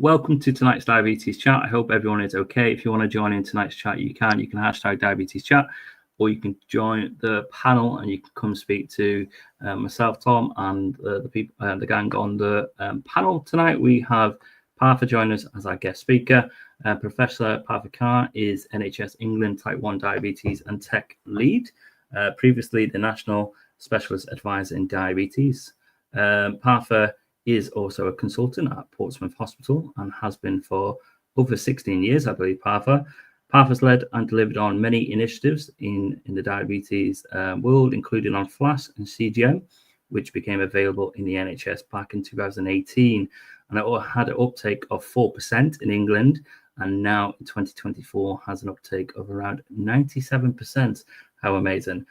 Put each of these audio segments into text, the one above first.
Welcome to tonight's diabetes chat. I hope everyone is okay. If you want to join in tonight's chat, you can hashtag diabetes chat, or you can join the panel and you can come speak to myself, Tom, and the people, the gang on the panel tonight. We have Partha join us as our guest speaker. Professor Partha Kar is NHS England Type 1 Diabetes and Tech Lead, previously the National Specialist Advisor in Diabetes. Partha is also a consultant at Portsmouth Hospital and has been for over 16 years, I believe, Partha. Partha's led and delivered on many initiatives in the diabetes world, including on FLAS and CGM, which became available in the NHS back in 2018. And it had an uptake of 4% in England, and now in 2024 has an uptake of around 97%. How amazing.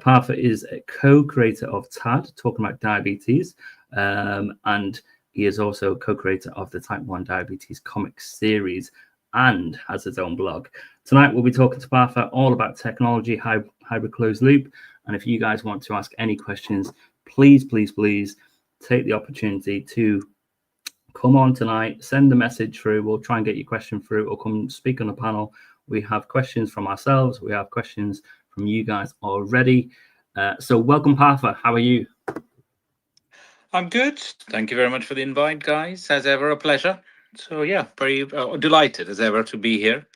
Partha is a co-creator of TAD, talking about diabetes, and he is also co-creator of the Type 1 Diabetes comic series and has his own blog. Tonight, we'll be talking to Partha all about technology, hybrid closed loop. And if you guys want to ask any questions, please take the opportunity to come on tonight, send a message through. We'll try and get your question through, or come speak on the panel. We have questions from ourselves. We have questions from you guys already. So welcome, Partha. How are you? I'm good. Thank you very much for the invite, guys. As ever, a pleasure. So yeah, very delighted as ever to be here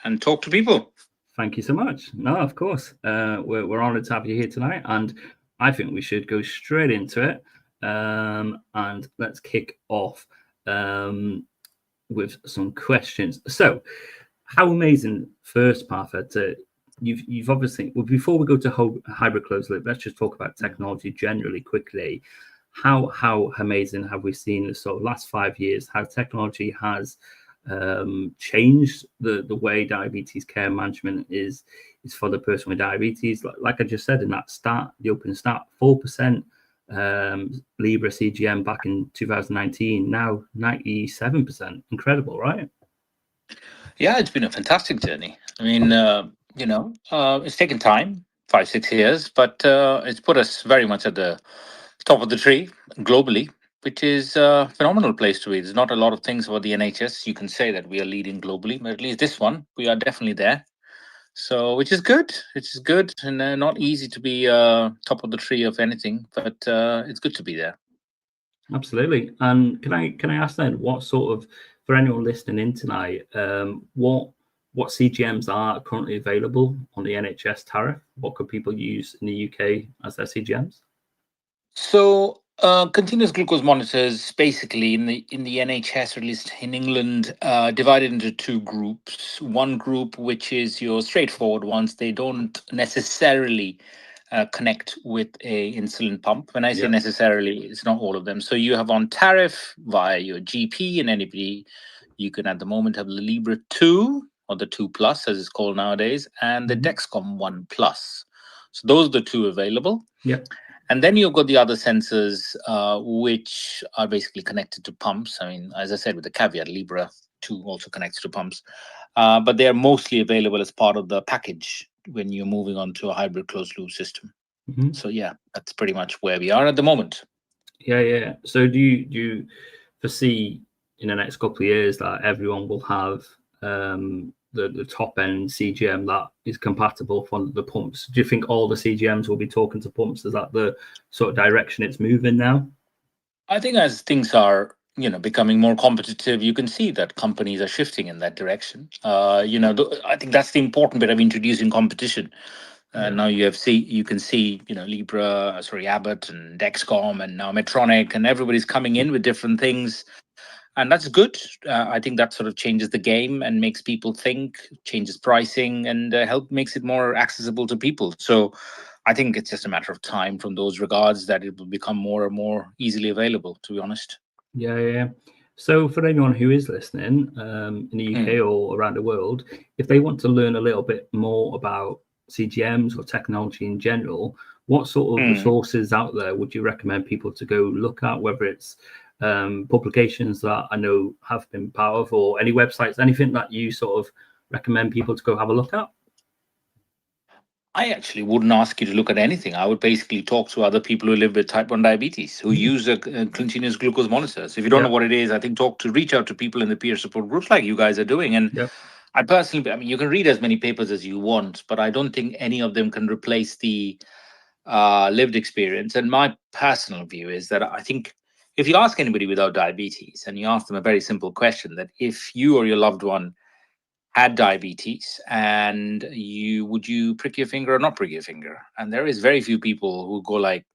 and talk to people. Thank you so much. No, of course. We're honored to have you here tonight, and I think we should go straight into it. And let's kick off with some questions. So, how amazing, first, Partha, you've obviously, well, before we go to hybrid closed loop, let's just talk about technology generally quickly. How amazing have we seen the sort of last 5 years, how technology has changed the way diabetes care management is for the person with diabetes. Like I just said in that stat, the open stat, 4% Libra CGM back in 2019, now 97%. Incredible, right? Yeah, it's been a fantastic journey. I mean, it's taken time, 5-6 years, but it's put us very much at the top of the tree globally, which is a phenomenal place to be. There's not a lot of things about the NHS you can say that we are leading globally, but at least this one, we are definitely there. So, which is good, and not easy to be top of the tree of anything, but it's good to be there. Absolutely. And can I ask then, what sort of, for anyone listening in tonight, what CGMs are currently available on the NHS tariff? What could people use in the UK as their CGMs? So continuous glucose monitors, basically in the NHS, or at least in England, divided into two groups. One group, which is your straightforward ones, they don't necessarily connect with a insulin pump. When I say necessarily, it's not all of them. So you have on tariff via your GP, and anybody, you can at the moment have the Libra 2 or the 2 Plus, as it's called nowadays, and the Dexcom 1 Plus. So those are the two available. Yeah. And then you've got the other sensors, which are basically connected to pumps. I mean, as I said, with the caveat, Libra 2 also connects to pumps. But they are mostly available as part of the package when you're moving on to a hybrid closed loop system. So yeah, that's pretty much where we are at the moment. Yeah. So do you foresee in the next couple of years that everyone will have the top end CGM that is compatible for the pumps? Do you think all the CGMs will be talking to pumps? Is that the sort of direction it's moving now? I think as things are, becoming more competitive, you can see that companies are shifting in that direction. I think that's the important bit of introducing competition. Now you can see, Abbott and Dexcom and now Medtronic, and everybody's coming in with different things. And that's good. I think that sort of changes the game and makes people think, changes pricing, and makes it more accessible to people. So I think it's just a matter of time from those regards that it will become more and more easily available, to be honest. Yeah. So for anyone who is listening in the UK or around the world, if they want to learn a little bit more about CGMs or technology in general, what sort of resources out there would you recommend people to go look at, whether it's publications that I know have been powerful, or any websites, anything that you sort of recommend people to go have a look at? I actually wouldn't ask you to look at anything. I would basically talk to other people who live with type 1 diabetes, who use a continuous glucose monitor. So if you don't know what it is, I think reach out to people in the peer support groups like you guys are doing. And I personally, I mean, you can read as many papers as you want, but I don't think any of them can replace the lived experience. And my personal view is that I think if you ask anybody without diabetes and you ask them a very simple question, that if you or your loved one had diabetes and would you prick your finger or not prick your finger? And there is very few people who go like,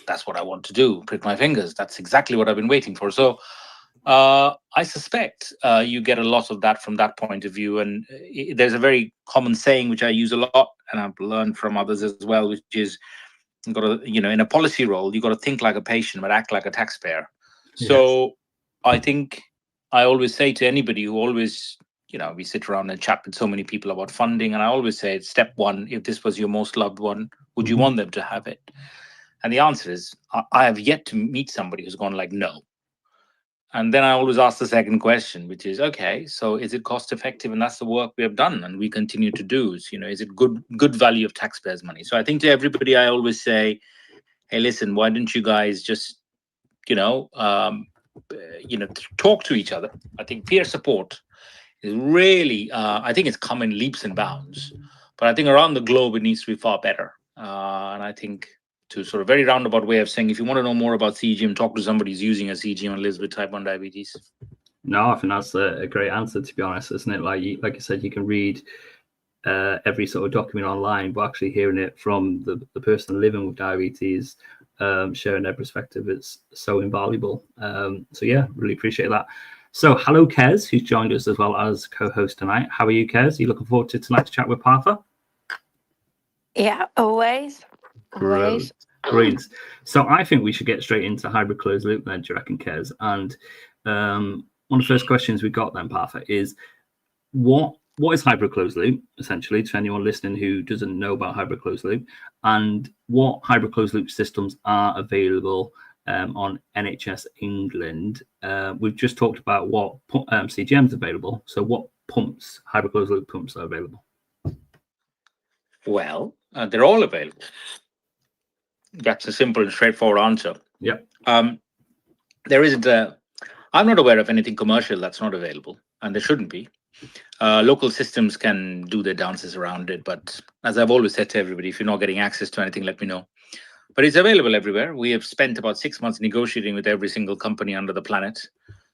that's what I want to do, prick my fingers. That's exactly what I've been waiting for. So I suspect you get a lot of that from that point of view. And there's a very common saying which I use a lot, and I've learned from others as well, which is, you got to, in a policy role, you got to think like a patient but act like a taxpayer. So I think I always say to anybody who always, we sit around and chat with so many people about funding, and I always say, step one, if this was your most loved one, would you want them to have it? And the answer is, I have yet to meet somebody who's gone like, no. And then I always ask the second question, which is, okay, so is it cost effective? And that's the work we have done and we continue to do. Is, is it good value of taxpayers' money? So I think to everybody, I always say, hey, listen, why don't you guys just, talk to each other? I think peer support is really, I think it's come in leaps and bounds, but I think around the globe, it needs to be far better. And I think, to sort of very roundabout way of saying, if you want to know more about CGM, talk to somebody who's using a CGM and lives with type 1 diabetes. No, I think that's a great answer, to be honest, isn't it? Like you said, you can read every sort of document online, but actually hearing it from the person living with diabetes, sharing their perspective, it's so invaluable. So yeah, really appreciate that. So hello, Kez, who's joined us as well as co-host tonight. How are you, Kez? Are you looking forward to tonight's chat with Partha? Yeah, always. Always. Brilliant. So I think we should get straight into hybrid closed loop then, do you reckon, Kez? And one of the first questions we got then, Partha, is what is hybrid closed loop, essentially, to anyone listening who doesn't know about hybrid closed loop, and what hybrid closed loop systems are available on NHS England. We've just talked about what CGM is available. So what hybrid closed loop pumps are available? Well, they're all available. That's a simple and straightforward answer. Yeah. There isn't I'm not aware of anything commercial that's not available, and there shouldn't be. Local systems can do their dances around it, but as I've always said to everybody, if you're not getting access to anything, let me know. But it's available everywhere. We have spent about 6 months negotiating with every single company under the planet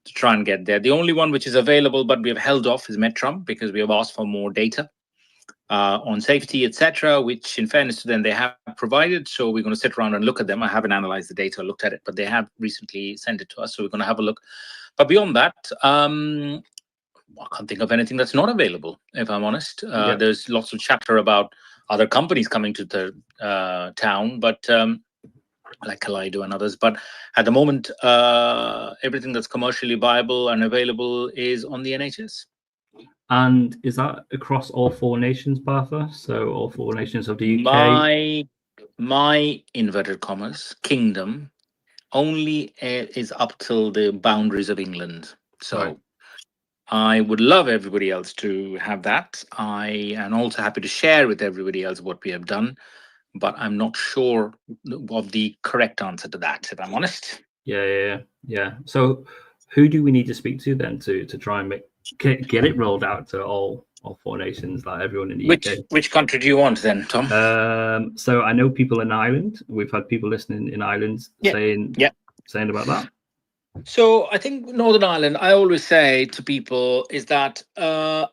to try and get there. The only one which is available, but we have held off, is Metrum, because we have asked for more data on safety, etc., which in fairness to them, they have provided. So we're going to sit around and look at them. I haven't analyzed the data, looked at it, but they have recently sent it to us. So we're going to have a look. But beyond that, I can't think of anything that's not available, if I'm honest. There's lots of chatter about other companies coming to the town, but like Kaleido and others. But at the moment, everything that's commercially viable and available is on the NHS. And is that across all 4 nations, Partha? So all 4 nations of the UK? My inverted commas kingdom only is up till the boundaries of England. So right. I would love everybody else to have that. I am also happy to share with everybody else what we have done, but I'm not sure of the correct answer to that, if I'm honest. Yeah. So who do we need to speak to then to try and get it rolled out to all 4 nations, like everyone in the UK? Which country do you want then, Tom? So I know people in Ireland. We've had people listening in Ireland saying about that. So I think Northern Ireland, I always say to people is that ask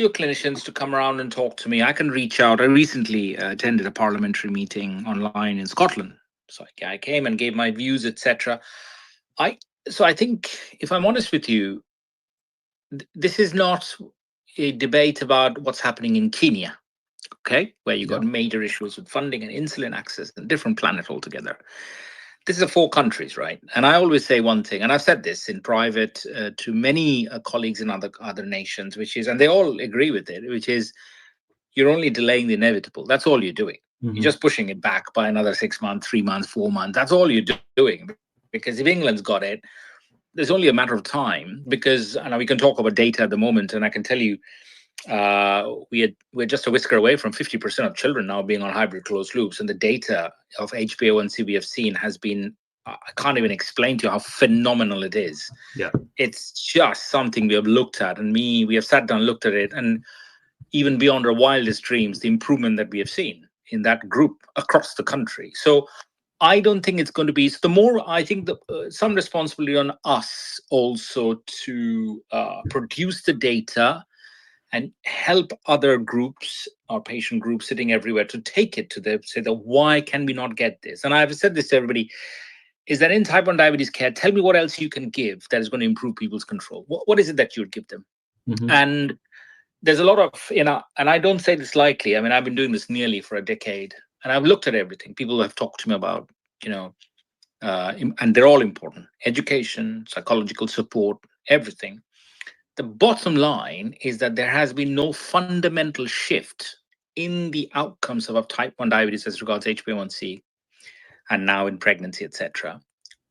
your clinicians to come around and talk to me. I can reach out. I recently attended a parliamentary meeting online in Scotland. So I came and gave my views, etc. So I think, if I'm honest with you, this is not a debate about what's happening in Kenya, okay, where you got major issues with funding and insulin access, and different planet altogether. This is 4 countries, right? And I always say one thing, and I've said this in private to many colleagues in other nations, which is, and they all agree with it, which is, you're only delaying the inevitable. That's all you're doing. Mm-hmm. You're just pushing it back by another 6 months, 3 months, 4 months. That's all you're doing. Because if England's got it, there's only a matter of time. Because, and we can talk about data at the moment, and I can tell you, we're just a whisker away from 50% of children now being on hybrid closed loops, and the data of HbA1c we have seen has been, I can't even explain to you how phenomenal it is. Yeah, it's just something we have looked at, and we have sat down and looked at it, and even beyond our wildest dreams, the improvement that we have seen in that group across the country. So I don't think it's going to be, so the more, I think some responsibility on us also to produce the data and help other groups or patient groups sitting everywhere to take it to them, say that why can we not get this? And I've said this to everybody, is that in type 1 diabetes care, tell me what else you can give that is going to improve people's control. What is it that you would give them? And there's a lot of, and I don't say this lightly. I mean, I've been doing this nearly for a decade, and I've looked at everything. People have talked to me about, and they're all important: education, psychological support, everything. The bottom line is that there has been no fundamental shift in the outcomes of type 1 diabetes as regards HbA1c, and now in pregnancy, etc.,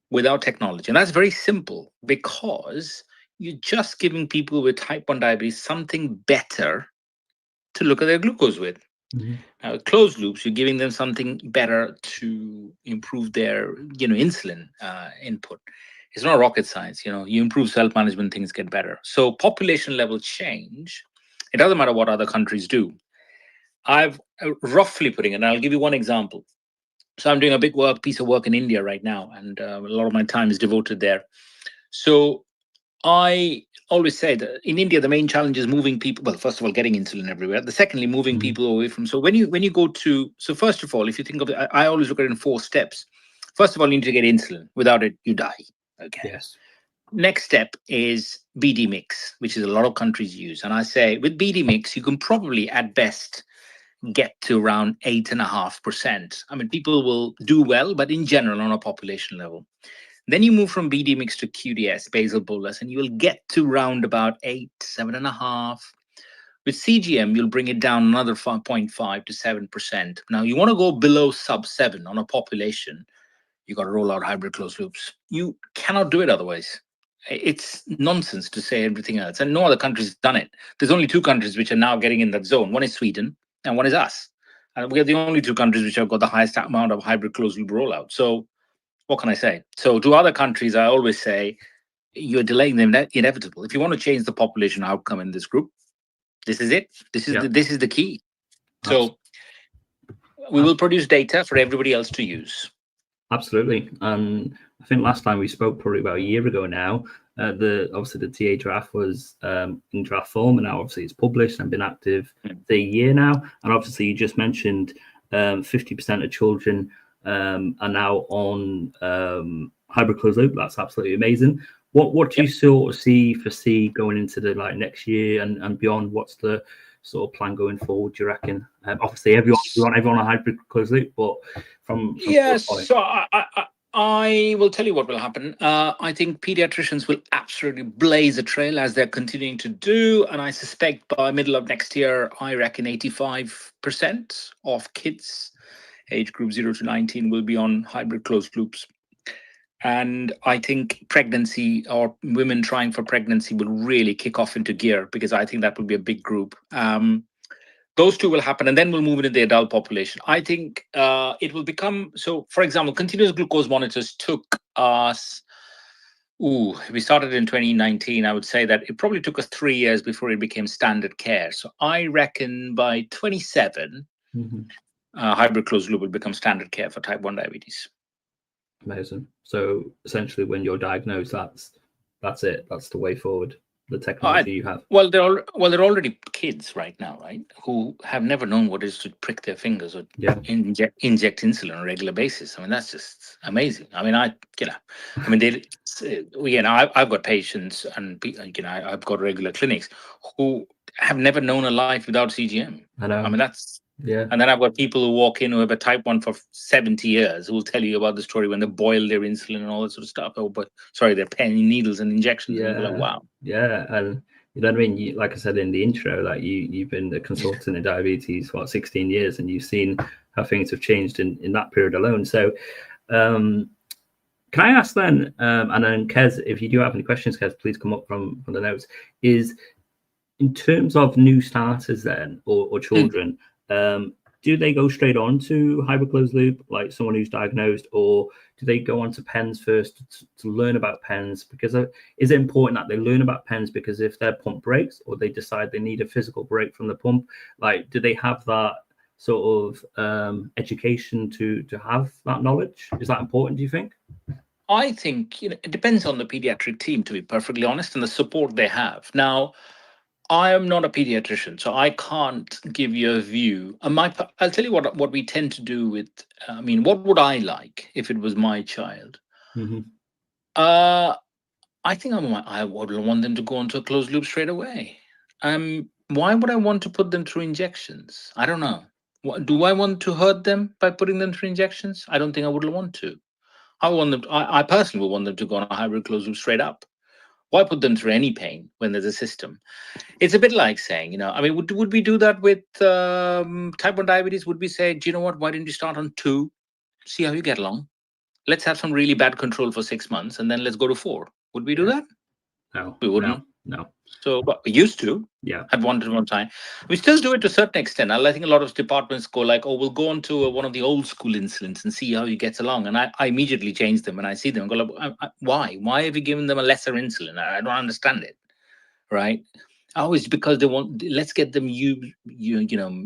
without technology. And that's very simple, because you're just giving people with type 1 diabetes something better to look at their glucose with. Now, with closed loops, you're giving them something better to improve their, insulin input. It's not rocket science. You improve self-management, things get better. So population level change, it doesn't matter what other countries do. I've roughly putting it, and I'll give you one example. So I'm doing a big piece of work in India right now, and a lot of my time is devoted there. So I always say that in India, the main challenge is moving people. Well, first of all, getting insulin everywhere. The secondly, moving people away from. So when you go to, so first of all, if you think of it, I always look at it in 4 steps. First of all, you need to get insulin. Without it, you die. Okay. Yes. Next step is BD mix, which is a lot of countries use. And I say with BD mix, you can probably at best get to around 8.5%. I mean, people will do well, but in general, on a population level. Then you move from BD mix to QDS, basal bolus, and you will get to round about 8, 7.5. With CGM, you'll bring it down another 5.5 to 7%. Now, you want to go below sub 7 on a population, you got to roll out hybrid closed loops. You cannot do it otherwise. It's nonsense to say everything else. And no other country's done it. There's only 2 countries which are now getting in that zone. One is Sweden and one is us. And we are the only 2 countries which have got the highest amount of hybrid closed loop rollout. So what can I say? So to other countries, I always say, you're delaying the inevitable. If you want to change the population outcome in this group, this is it. This is the key. So we will produce data for everybody else to use. Absolutely. And I think last time we spoke, probably about a year ago now, obviously the TA draft was in draft form, and now obviously it's published and been active for a year now. And obviously you just mentioned 50% of children are now on hybrid closed loop. That's absolutely amazing. What do you sort of foresee going into the next year and beyond? What's the sort of plan going forward, do you reckon? Obviously we want everyone on hybrid closed loop, but from yes, so I will tell you what will happen. I think pediatricians will absolutely blaze a trail, as they're continuing to do, and I suspect by middle of next year, I reckon 85% of kids age group 0 to 19 will be on hybrid closed loops. And I think pregnancy, or women trying for pregnancy, will really kick off into gear, because I think that will be a big group. Those 2 will happen, and then we'll move into the adult population. I think it will become, so for example, continuous glucose monitors took us, we started in 2019. I would say that it probably took us 3 years before it became standard care. So I reckon by 27, hybrid closed loop will become standard care for type 1 diabetes. Amazing. So essentially, when you're diagnosed, that's it. That's the way forward. The technology you have. Well, they're already kids right now, right? Who have never known what it is to prick their fingers or inject insulin on a regular basis. I mean, that's just amazing. I mean, I've got patients, and I've got regular clinics who have never known a life without CGM. I know. I mean, that's. Yeah. And then I've got people who walk in who have a type 1 for 70 years who will tell you about the story when they boil their insulin and all that sort of stuff. Their pen needles and injections. Yeah. And you're like, wow. Yeah. And you know what I mean? Like I said in the intro, you've been a consultant in diabetes for 16 years, and you've seen how things have changed in that period alone. So can I ask then, and then Kez, if you do have any questions, Kez, please come up from the notes, is in terms of new starters then, or children, do they go straight on to hybrid closed loop, like someone who's diagnosed, or do they go on to pens first to learn about pens? Because is it important that they learn about pens? Because if their pump breaks or they decide they need a physical break from the pump, like, do they have that sort of education to have that knowledge? Is that important, do you think? I think it depends on the pediatric team, to be perfectly honest, and the support they have. Now, I am not a pediatrician, so I can't give you a view. I'll tell you what we tend to do with. I mean, what would I like if it was my child? Mm-hmm. I think I would want them to go into a closed loop straight away. Why would I want to put them through injections? I don't know. Do I want to hurt them by putting them through injections? I don't think I would want to. I personally would want them to go on a hybrid closed loop straight up. Why put them through any pain when there's a system? It's a bit like saying, I mean, would we do that with type 1 diabetes? Would we say, do you know what? Why didn't you start on 2? See how you get along. Let's have some really bad control for 6 months, and then let's go to 4. Would we do that? No, we wouldn't. No. So, but we used to. Yeah. At one time. We still do it to a certain extent. I think a lot of departments go like, oh, we'll go on to one of the old school insulins and see how he gets along. And I immediately change them when I see them. I go, like, why? Why have you given them a lesser insulin? I don't understand it. Right? Oh, it's because they want. Let's get them.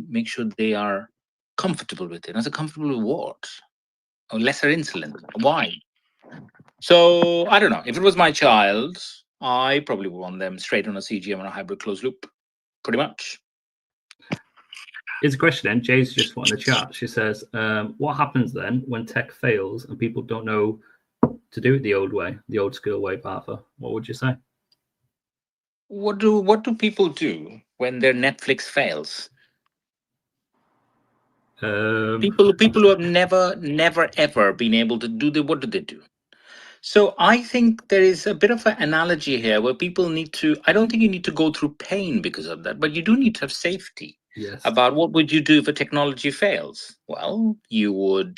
Make sure they are comfortable with it. I said, comfortable with what? Oh, lesser insulin. Why? So I don't know. If it was my child, I probably would want them straight on a CGM and a hybrid closed loop, pretty much. Here's a question then. Jay's just put in the chat. She says, what happens then when tech fails and people don't know to do it the old way, the old school way, Partha? What would you say? What do people do when their Netflix fails? People who have never ever been able to do what do they do? So I think there is a bit of an analogy here where people need to. I don't think you need to go through pain because of that, but you do need to have safety. Yes. About what would you do if a technology fails? Well, you'll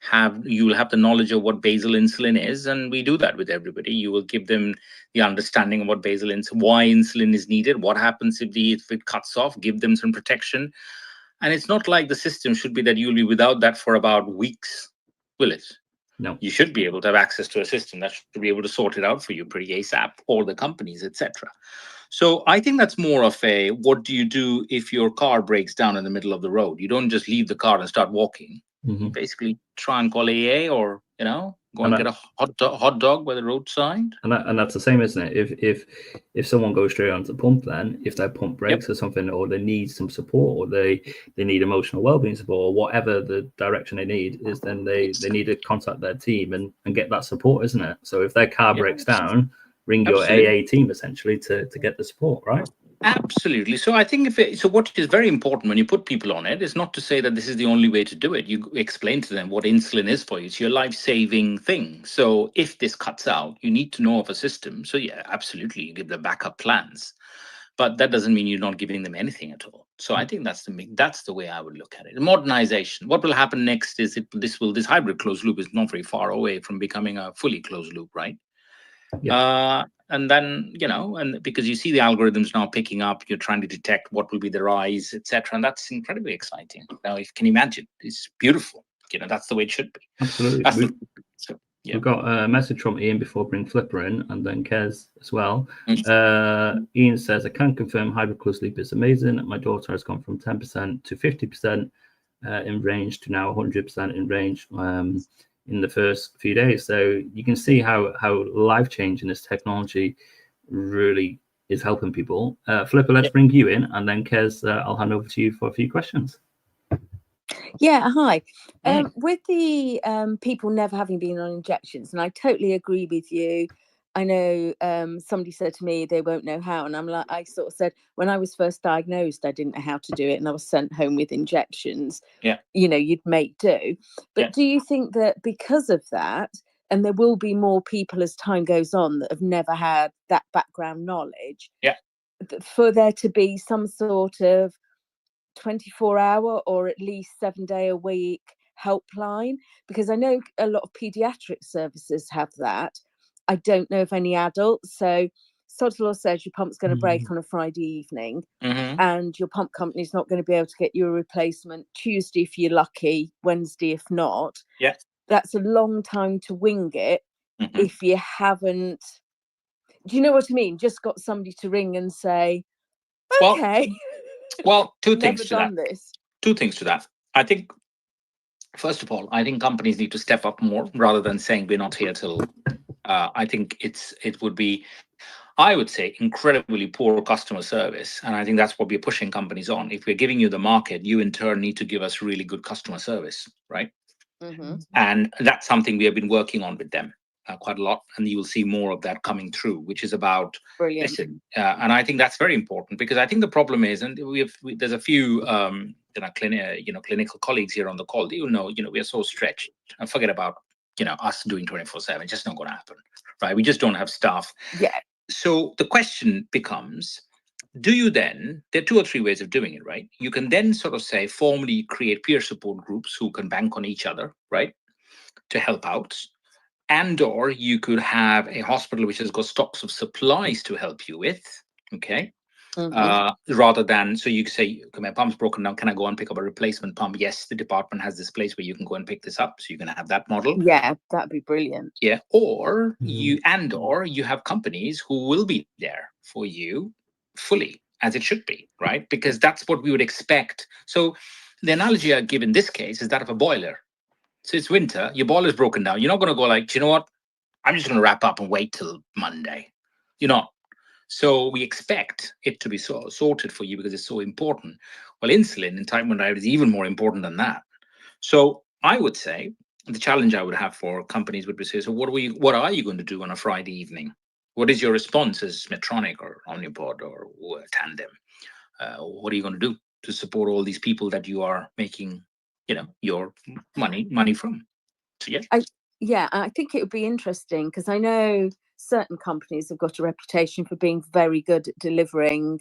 have the knowledge of what basal insulin is, and we do that with everybody. You will give them the understanding of what basal insulin, why insulin is needed, what happens if it cuts off, give them some protection. And it's not like the system should be that you'll be without that for about weeks, will it? No. You should be able to have access to a system that should be able to sort it out for you pretty ASAP, or the companies, etc. So I think that's more of a, what do you do if your car breaks down in the middle of the road? You don't just leave the car and start walking. Mm-hmm. Basically, try and call AA, or go and get a hot dog by the roadside. And that's the same, isn't it? If someone goes straight onto the pump, then if their pump breaks or something, or they need some support, or they need emotional well-being support, or whatever the direction they need is, then they need to contact their team and get that support, isn't it? So if their car breaks down, ring your AA team essentially to get the support, right? Absolutely. So I think what is very important when you put people on it is not to say that this is the only way to do it. You explain to them what insulin is for you. It's your life-saving thing. So if this cuts out, you need to know of a system. So yeah, absolutely, you give them backup plans, but that doesn't mean you're not giving them anything at all. So I think that's the way I would look at it. Modernization. What will happen next is this hybrid closed loop is not very far away from becoming a fully closed loop, right? Yeah. And then, and because you see the algorithms now picking up, you're trying to detect what will be the rise, etc. And that's incredibly exciting. Now, if you can imagine, it's beautiful. That's the way it should be. Absolutely. We've got a message from Ian before bring Flipper in, and then Kez as well. Ian says, I can confirm hybrid closed loop is amazing. My daughter has gone from 10% to 50% in range to now 100% in range in the first few days. So you can see how life-changing this technology really is helping people. Flipper, let's bring you in, and then Kez, I'll hand over to you for a few questions. Yeah, hi. With the people never having been on injections, and I totally agree with you. I know somebody said to me they won't know how, and I sort of said, when I was first diagnosed, I didn't know how to do it, and I was sent home with injections. Yeah, you'd make do. But do you think that because of that, and there will be more people as time goes on that have never had that background knowledge, for there to be some sort of 24-hour or at least 7-day-a-week helpline? Because I know a lot of pediatric services have that. I don't know if any adults. So sod's law says your pump's going to break on a Friday evening, and your pump company's not going to be able to get you a replacement Tuesday if you're lucky, Wednesday if not. Yeah. That's a long time to wing it if you haven't, do you know what I mean? Just got somebody to ring and say, okay. Well, two never things to done that. this. Two things to that. I think, first of all, I think companies need to step up more rather than saying we're not here till. I think it would be, I would say, incredibly poor customer service, and I think that's what we're pushing companies on. If we're giving you the market, you in turn need to give us really good customer service, right? And that's something we have been working on with them quite a lot, and you will see more of that coming through, which is about listen. And I think that's very important, because I think the problem is, and there's a few clinical colleagues here on the call. We are so stretched, and forget about us doing 24/7. Just not going to happen, right? We just don't have staff. Yeah. So the question becomes, do you then, there are 2 or 3 ways of doing it, right? You can then sort of say formally create peer support groups who can bank on each other, right, to help out. And or you could have a hospital which has got stocks of supplies to help you with, okay? Rather than, so you say, okay, my pump's broken down, can I go and pick up a replacement pump? Yes, the department has this place where you can go and pick this up, so you can have that model. Yeah, that'd be brilliant. Yeah, or you have companies who will be there for you fully, as it should be, right? Because that's what we would expect. So the analogy I give in this case is that of a boiler. So it's winter, your boiler's broken down. You're not going to go like, do you know what? I'm just going to wrap up and wait till Monday. You're not. So we expect it to be sorted for you because it's so important. Well, insulin in type 1 diabetes is even more important than that. So I would say the challenge I would have for companies would be say, so what are you going to do on a Friday evening? What is your response as Medtronic or Omnipod or Tandem? What are you going to do to support all these people that you are making, your money from? So I think it would be interesting, because I know certain companies have got a reputation for being very good at delivering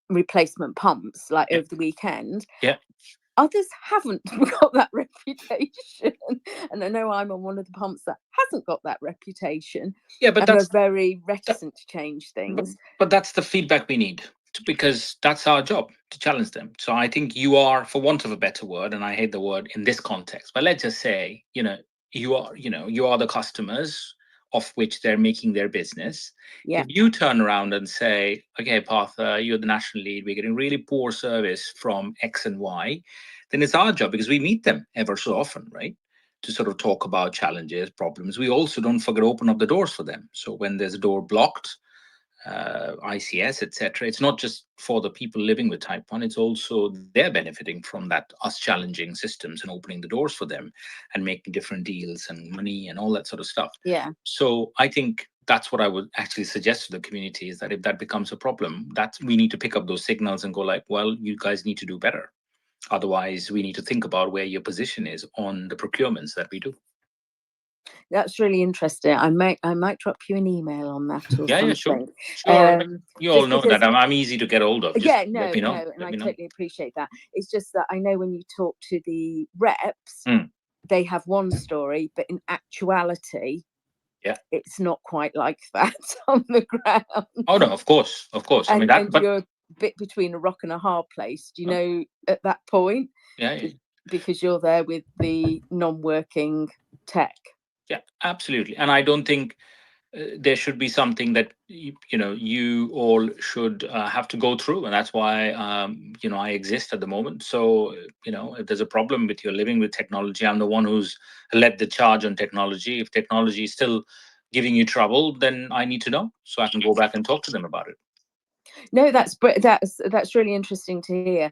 replacement pumps, like over the weekend. Others haven't got that reputation, and I know I'm on one of the pumps that hasn't got that reputation. But they're very reticent to change things. But that's the feedback we need, because that's our job, to challenge them. So I think you are, for want of a better word, and I hate the word in this context, but let's just say, you are the customers of which they're making their business. If you turn around and say, okay, Partha, you're the national lead, we're getting really poor service from X and Y, then it's our job, because we meet them ever so often, right, to sort of talk about challenges, problems. We also don't forget to open up the doors for them. So when there's a door blocked, ICS, etc., it's not just for the people living with type 1, it's also they're benefiting from that, us challenging systems and opening the doors for them and making different deals and money and all that sort of stuff. So I think that's what I would actually suggest to the community, is that if that becomes a problem, that we need to pick up those signals and go like, well, you guys need to do better. Otherwise, we need to think about where your position is on the procurements that we do. That's really interesting. I might drop you an email on that or something. Sure. You all know that I'm easy to get hold of. Just let me know. No, and I totally appreciate that. It's just that I know when you talk to the reps, they have one story, but in actuality, it's not quite like that on the ground. Oh no, of course. And you're a bit between a rock and a hard place. Do you know at that point? Because you're there with the non-working tech. Yeah, absolutely. And I don't think there should be something that you all should have to go through, and that's why I exist at the moment. So if there's a problem with your living with technology, I'm the one who's led the charge on technology. If technology is still giving you trouble, then I need to know so I can go back and talk to them about it. No, that's really interesting to hear,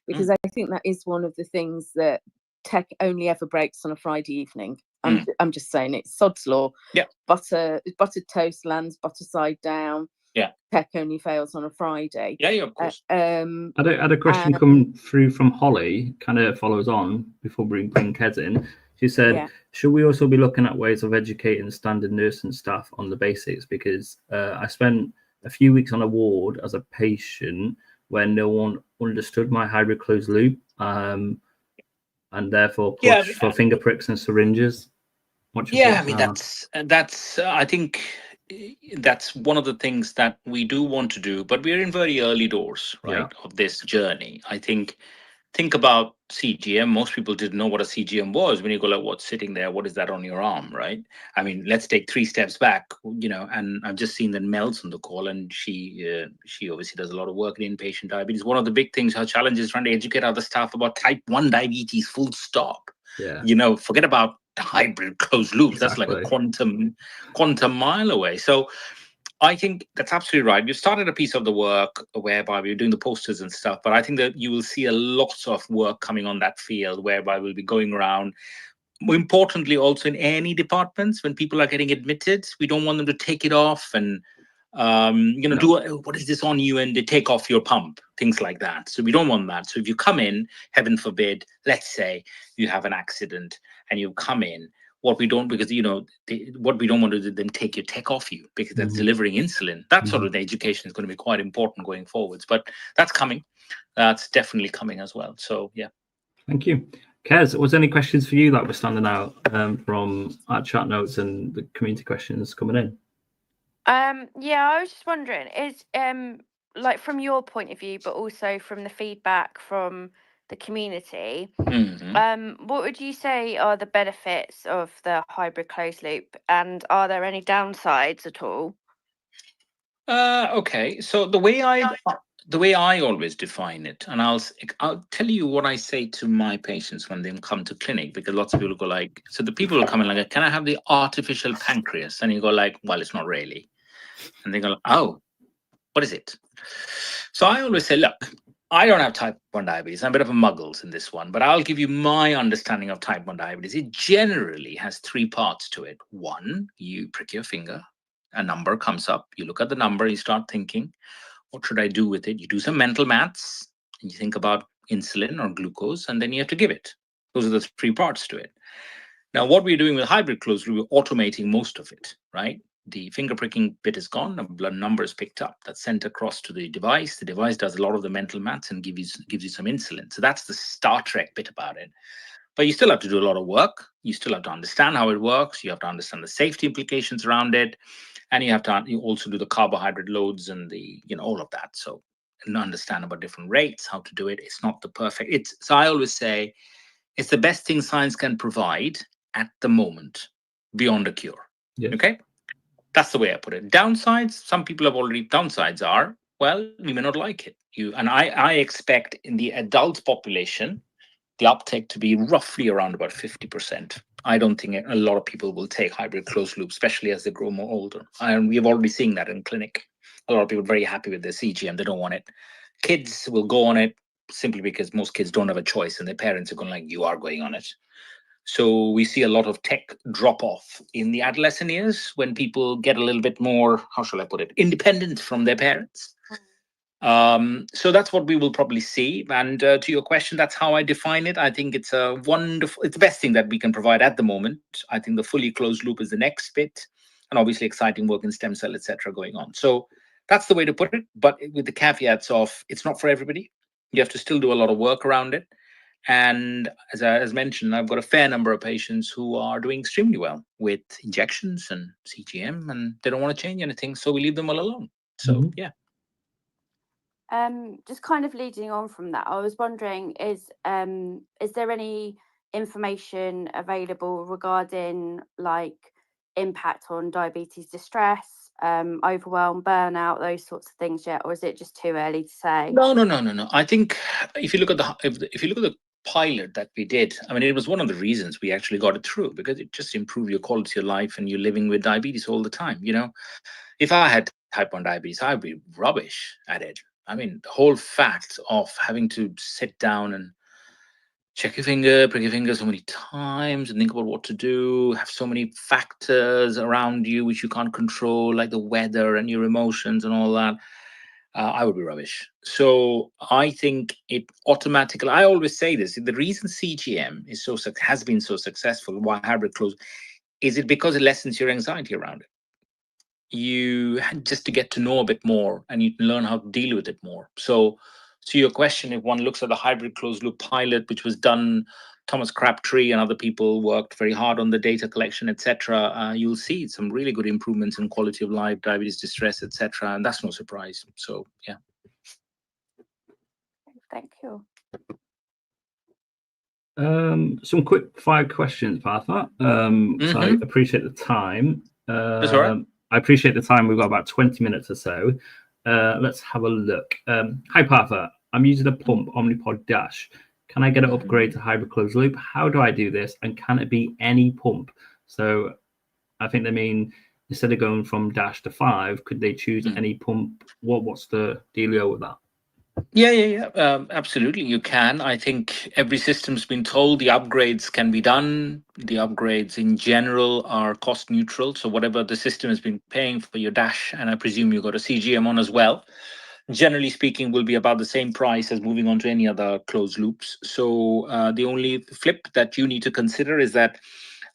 because I think that is one of the things that tech only ever breaks on a Friday evening. I'm just saying, it's sod's law. Buttered toast lands butter side down. Tech only fails on a Friday. Of course. I had a question come through from Holly, kind of follows on before we bring Kez in. She said, should we also be looking at ways of educating standard nursing staff on the basics? Because I spent a few weeks on a ward as a patient where no one understood my hybrid closed loop, and therefore pushed for finger pricks and syringes. That's I think that's one of the things that we do want to do, but we're in very early doors, right, of this journey. I think about CGM. Most people didn't know what a CGM was. When you go like, what's sitting there? What is that on your arm, right? I mean, let's take 3 steps back, and I've just seen that Mel's on the call, and she obviously does a lot of work in inpatient diabetes. One of the big things, her challenge is trying to educate other staff about type 1 diabetes, full stop. Yeah. Forget about hybrid closed loops. Exactly. That's like a quantum mile away. So I think that's absolutely right. We've started a piece of the work whereby we're doing the posters and stuff, but I think that you will see a lot of work coming on that field whereby we'll be going around. More importantly, also in any departments, when people are getting admitted, we don't want them to take it off and do what is this on you, and they take off your pump, things like that. So we don't want that. So if you come in, heaven forbid, let's say you have an accident and you come in, what we don't, because what we don't want to do then take your tech off you, because that's delivering insulin. That sort of the education is going to be quite important going forwards, but that's coming. That's definitely coming as well. So yeah. Thank you. Kez, was there any questions for you that were standing out from our chat notes and the community questions coming in? Yeah, I was just wondering, is like from your point of view, but also from the feedback from the community, what would you say are the benefits of the hybrid closed loop, and are there any downsides at all? Okay, so the way I always define it, and I'll tell you what I say to my patients when they come to clinic, because lots of people go like, so the people will come in like, can I have the artificial pancreas? And you go like, well, it's not really. And they go like, oh, what is it? So I always say, look, I don't have type 1 diabetes. I'm a bit of a muggles in this one, but I'll give you my understanding of type 1 diabetes. It generally has 3 parts to it. 1, you prick your finger, a number comes up, you look at the number, you start thinking, what should I do with it? You do some mental maths, and you think about insulin or glucose, and then you have to give it. Those are the 3 parts to it. Now, what we're doing with hybrid closed loop, we're automating most of it, right? The finger pricking bit is gone, the blood number is picked up, that's sent across to the device. The device does a lot of the mental maths and gives you some insulin. So that's the Star Trek bit about it. But you still have to do a lot of work. You still have to understand how it works. You have to understand the safety implications around it. And you have to also do the carbohydrate loads and the, all of that. So and understand about different rates, how to do it. It's not the perfect. So I always say it's the best thing science can provide at the moment, beyond a cure. Yes. Okay? That's the way I put it. Downsides, some people have already, downsides are, well, we may not like it. I expect in the adult population, the uptake to be roughly around about 50%. I don't think a lot of people will take hybrid closed loop, especially as they grow more older. And we've already seen that in clinic. A lot of people are very happy with their CGM. They don't want it. Kids will go on it simply because most kids don't have a choice, and their parents are going like, you are going on it. So we see a lot of tech drop off in the adolescent years when people get a little bit more, how shall I put it, independent from their parents. So that's what we will probably see. And to your question, that's how I define it. I think it's it's the best thing that we can provide at the moment. I think the fully closed loop is the next bit, and obviously exciting work in stem cell, etc., going on. So that's the way to put it, but with the caveats of it's not for everybody. You have to still do a lot of work around it. And as mentioned, I've got a fair number of patients who are doing extremely well with injections and CGM, and they don't want to change anything, so we leave them all alone. So yeah. Just kind of leading on from that, I was wondering, is there any information available regarding like impact on diabetes distress, overwhelm, burnout, those sorts of things yet, or is it just too early to say? No. I think if you look at the pilot that we did, I mean, it was one of the reasons we actually got it through, because it just improved your quality of life, and you're living with diabetes all the time. If I had type 1 diabetes, I'd be rubbish at it. I mean, the whole fact of having to sit down and check your finger, prick your finger so many times and think about what to do, have so many factors around you which you can't control, like the weather and your emotions and all that, I would be rubbish. So I think it automatically, I always say this, the reason CGM has been so successful, why hybrid closed, is it because it lessens your anxiety around it. You just to get to know a bit more, and you can learn how to deal with it more. So to your question, if one looks at the hybrid closed loop pilot, which was done Thomas Crabtree and other people worked very hard on the data collection, etc., you'll see some really good improvements in quality of life, diabetes distress, etc., and that's no surprise. So yeah. Thank you. Some quick fire questions, Partha. So I appreciate the time. That's all right. I appreciate the time. We've got about 20 minutes or so. Let's have a look. Hi, Partha. I'm using a pump, Omnipod Dash. Can I get an upgrade to hybrid closed loop? How do I do this? And can it be any pump? So I think they mean instead of going from Dash to 5, could they choose any pump? What's the dealio with that? Yeah. Absolutely, you can. I think every system's been told the upgrades can be done. The upgrades in general are cost neutral. So whatever the system has been paying for your Dash, and I presume you got a CGM on as well, generally speaking, will be about the same price as moving on to any other closed loops. So the only flip that you need to consider is that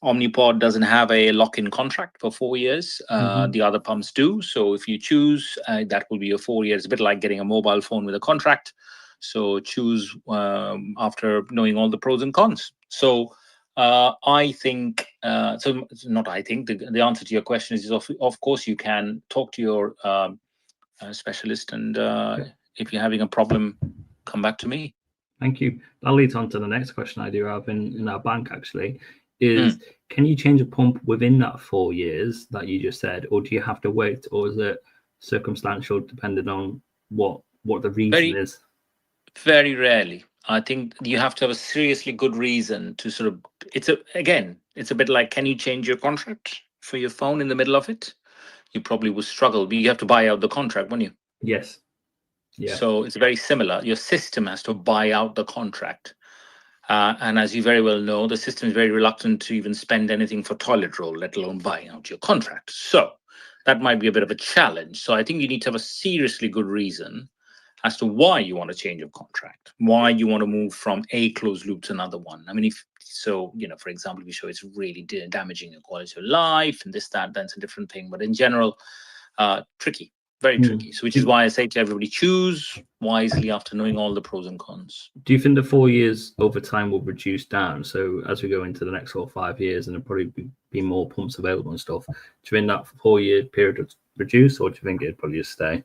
Omnipod doesn't have a lock-in contract for 4 years. The other pumps do. So if you choose, that will be your 4 years. It's a bit like getting a mobile phone with a contract. So choose after knowing all the pros and cons. So I think, so not I think, the answer to your question is of course you can talk to your specialist, and if you're having a problem, come back to me. Thank you. That leads on to the next question I do have in our bank, actually, is can you change a pump within that 4 years that you just said, or do you have to wait, or is it circumstantial depending on what the reason is? Very rarely. I think you have to have a seriously good reason to sort of, it's a bit like, can you change your contract for your phone in the middle of it? You probably would struggle, but you have to buy out the contract, won't you? Yes. Yeah. So it's very similar. Your system has to buy out the contract. And as you very well know, the system is very reluctant to even spend anything for toilet roll, let alone buying out your contract. So that might be a bit of a challenge. So I think you need to have a seriously good reason as to why you want to change your contract, why you want to move from a closed loop to another one. I mean, if so, for example, if you show it's really damaging your quality of life and this, that's a different thing. But in general, tricky. Very tricky. So which is why I say to everybody, choose wisely after knowing all the pros and cons. Do you think the 4 years over time will reduce down? So as we go into the next 5 years, and there'll probably be more pumps available and stuff, do you think that 4 year period would reduce, or do you think it'd probably just stay?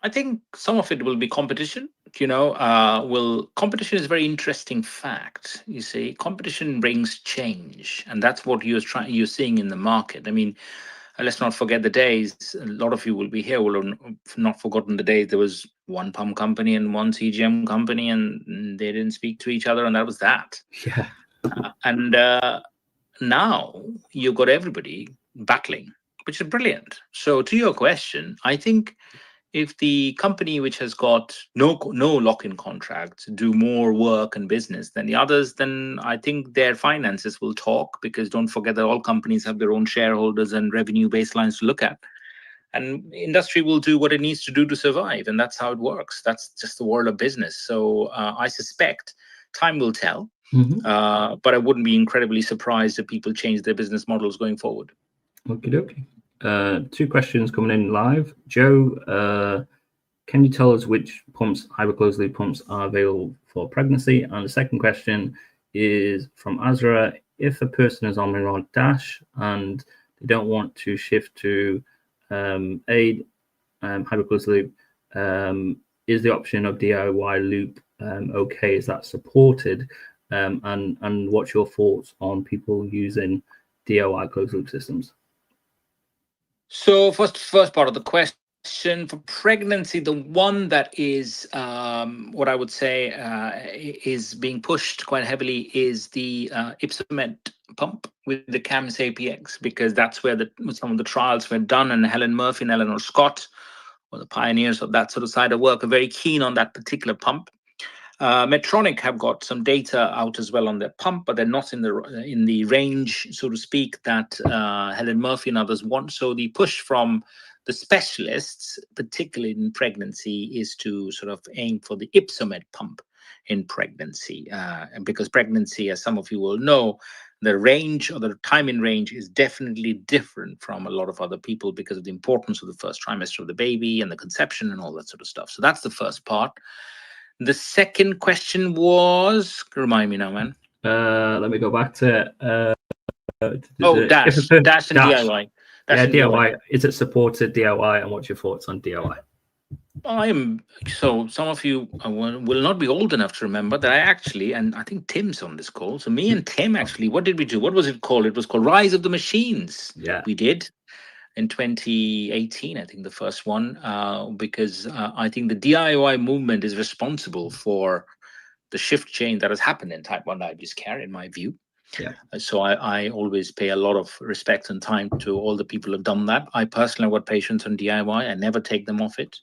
I think some of it will be competition. Competition is a very interesting fact. You see, competition brings change, and that's what you're seeing in the market. I mean, let's not forget the days. A lot of you will be here will have not forgotten the days there was one pump company and one CGM company, and they didn't speak to each other, and that was that. Yeah. And now you've got everybody battling, which is brilliant. So to your question, I think if the company which has got no lock-in contracts do more work and business than the others, then I think their finances will talk, because don't forget that all companies have their own shareholders and revenue baselines to look at. And industry will do what it needs to do to survive, and that's how it works. That's just the world of business. So I suspect time will tell, but I wouldn't be incredibly surprised if people change their business models going forward. Okay. 2 questions coming in live. Joe, can you tell us which pumps, hybrid closed loop pumps, are available for pregnancy? And the second question is from Azra. If a person is on Omnipod Dash and they don't want to shift to hybrid closed loop, is the option of DIY loop okay? Is that supported? And what's your thoughts on people using DIY closed loop systems? So first part of the question, for pregnancy, the one that is what I would say is being pushed quite heavily is the Ypsomed pump with the CAMS APX, because that's where some of the trials were done, and Helen Murphy and Eleanor Scott were the pioneers of that sort of side of work, are very keen on that particular pump. Medtronic have got some data out as well on their pump, but they're not in the range, so to speak, that Helen Murphy and others want. So the push from the specialists, particularly in pregnancy, is to sort of aim for the Ypsomed pump in pregnancy, and because pregnancy, as some of you will know, the range or the time in range is definitely different from a lot of other people because of the importance of the first trimester of the baby and the conception and all that sort of stuff. So that's the first part. The second question was, remind me now, man. Let me go back to it. Dash and DIY. DIY. Is it supported DIY, and what's your thoughts on DIY? Some of you will not be old enough to remember that and I think Tim's on this call. So me and Tim actually, what did we do? What was it called? It was called Rise of the Machines. Yeah. We did in 2018, I think the first one, because I think the DIY movement is responsible for the shift change that has happened in type 1 diabetes care, in my view. Yeah. So I always pay a lot of respect and time to all the people who have done that. I personally have got patients on DIY. I never take them off it.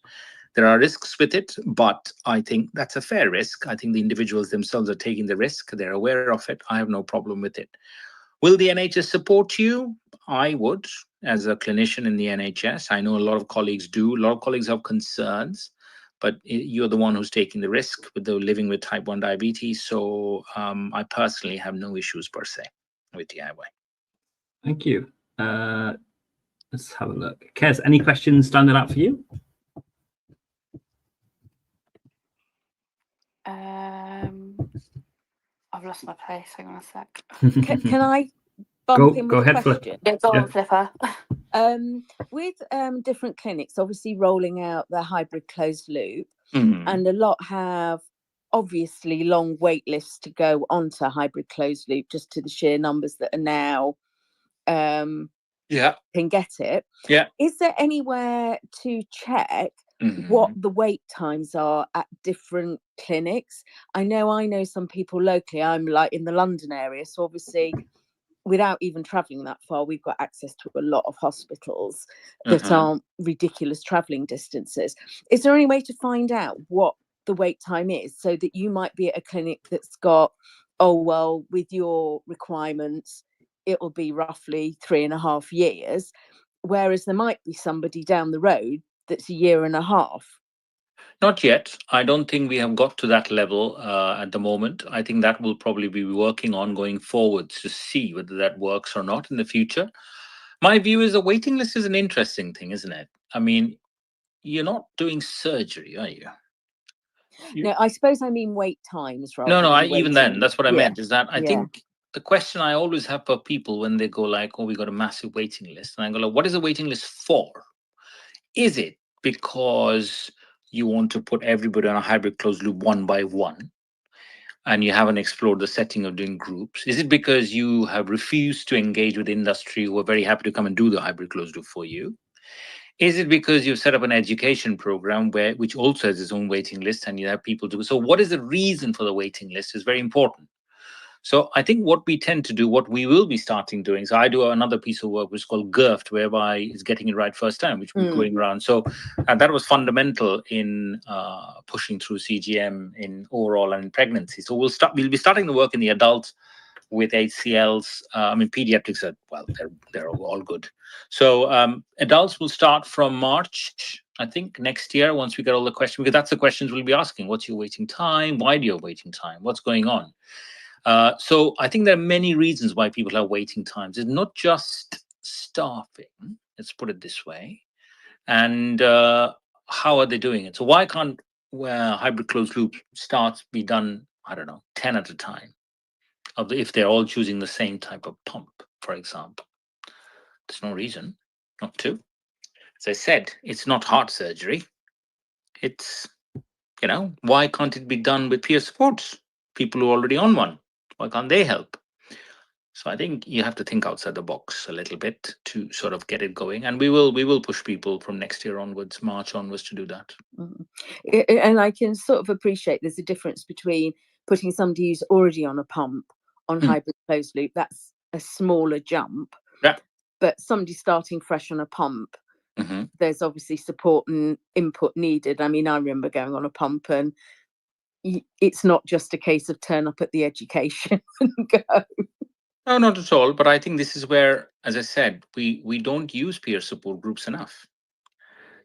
There are risks with it, but I think that's a fair risk. I think the individuals themselves are taking the risk. They're aware of it. I have no problem with it. Will the NHS support you? I would, as a clinician in the NHS. I know a lot of colleagues do. A lot of colleagues have concerns, but you're the one who's taking the risk with the living with type 1 diabetes. So I personally have no issues per se with DIY. Thank you. Let's have a look. Kez, any questions standing out for you? I've lost my place. Hang on a sec. Can I bump in with ahead, a question? Yeah, go on, Flipper. With different clinics, obviously rolling out the hybrid closed loop, and a lot have obviously long wait lists to go onto hybrid closed loop, just to the sheer numbers that are now can get it. Yeah. Is there anywhere to check what the wait times are at different clinics? I know some people locally. I'm like in the London area, so obviously without even traveling that far, we've got access to a lot of hospitals that aren't ridiculous traveling distances. Is there any way to find out what the wait time is, so that you might be at a clinic that's got, with your requirements, it'll be roughly 3.5 years, whereas there might be somebody down the road that's 1.5 years? Not yet. I don't think we have got to that level at the moment. I think that will probably be working on going forwards to see whether that works or not in the future. My view is the waiting list is an interesting thing, isn't it? I mean, you're not doing surgery, are you? No, I suppose I mean wait times rather. No, even then, that's what I meant, is that I Yeah. think the question I always have for people when they go like, we got a massive waiting list. And I go like, what is the waiting list for? Is it because you want to put everybody on a hybrid closed loop one by one, and you haven't explored the setting of doing groups? Is it because you have refused to engage with industry who are very happy to come and do the hybrid closed loop for you? Is it because you've set up an education program which also has its own waiting list, and you have people do? So what is the reason for the waiting list is very important. So I think what we tend to do, what we will be starting doing, so I do another piece of work which is called GIRFT, whereby it's getting it right first time, which we're going around. So that was fundamental in pushing through CGM in overall and in pregnancy. So we'll be starting the work in the adults with HCLs. Pediatrics are, they're all good. So adults will start from March, I think, next year, once we get all the questions, because that's the questions we'll be asking. What's your waiting time? Why do you have waiting time? What's going on? So I think there are many reasons why people have waiting times. It's not just staffing, let's put it this way. And how are they doing it? So why can't hybrid closed loop starts be done, 10 at a time, if they're all choosing the same type of pump, for example? There's no reason not to. As I said, it's not heart surgery. It's, why can't it be done with peer supports? People who are already on one, why can't they help? So I think you have to think outside the box a little bit to sort of get it going. And we will push people from next year onwards, March onwards, to do that. And I can sort of appreciate there's a difference between putting somebody who's already on a pump on hybrid closed loop. That's a smaller jump. Yeah. But somebody starting fresh on a pump, there's obviously support and input needed. I mean, I remember going on a pump, and it's not just a case of turn up at the education and go. No, not at all. But I think this is where, as I said, we don't use peer support groups enough.